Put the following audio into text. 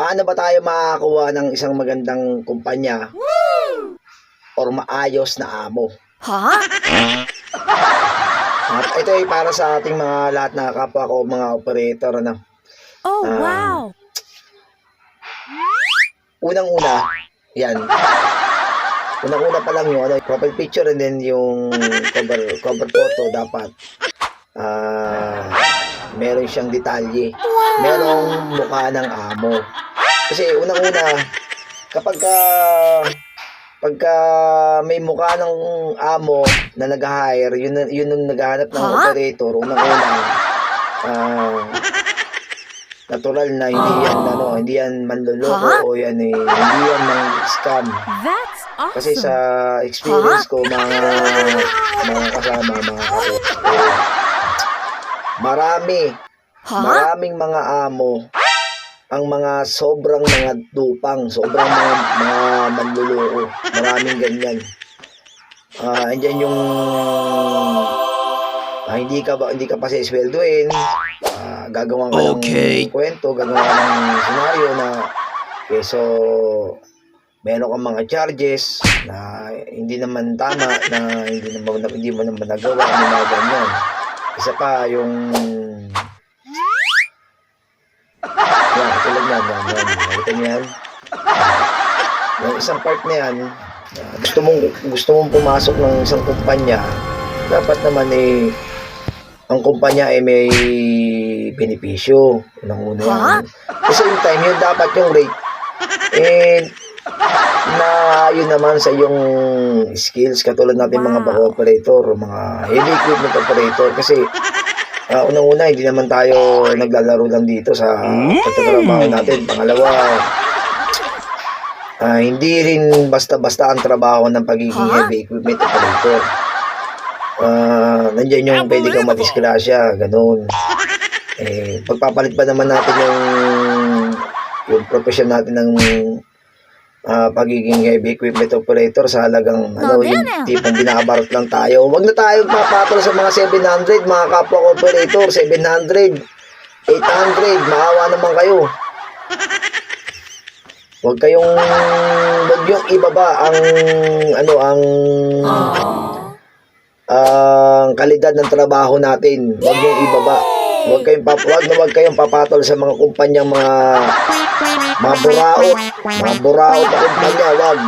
Paano ba tayo makakakuha ng isang magandang kumpanya or maayos na amo? Ha? At ito ay para sa ating mga lahat na kapwa ko, mga operator, ano. Oh, Ah, wow. Unang-una, yan. Unang-una pa lang yung profile picture and then yung cover photo dapat meron siyang detalye. Merong mukha ng amo. Kasi unang-una, pagka may mukha ng amo na nag-hire, yun ang naghahanap ng operator, unang-una, natural na hindi yan manloloko o hindi yan ng scam. That's awesome. Kasi sa experience ko, mga kasama, mga ako, maraming mga amo ang mga sobrang mga dupang, sobrang mga manluloko, maraming ganyan. Andyan yung hindi ka pa sisweldoin, gagawan ka ng kwento, gagawan ka ng senaryo na so meron kang mga charges na hindi naman tama, na hindi mo naman nagawa, mga ganyan. Isa pa yung yan, tulad yan. Nakita niyo yan? Yung isang part na yan, gusto mong pumasok ng isang kumpanya, dapat naman ang kumpanya ay may benepisyo. Unang-una yan. At the same time, yun dapat yung rate na yun naman sa yung skills, katulad natin mga back operator, mga heavy equipment operator. Kasi unang-una, hindi naman tayo naglalaro lang dito sa pagtatrabaho natin. Pangalawa, hindi rin basta-basta ang trabaho ng pagiging heavy equipment operator. Nandiyan yung pwede kang madisgrasya, ganun. Pagpapalit pa naman natin yung profession natin ng pagiging heavy equipment operator sa halagang yung tipong binakabarot lang tayo. Huwag na tayo papatol sa mga 700, mga kapwa operator, 700, 800, maawa naman kayo. Huwag yung ibaba ang kalidad ng trabaho natin. Huwag yung ibaba. Huwag kayong papatol sa mga kumpanyang mga buraot na kumpanya. Wag.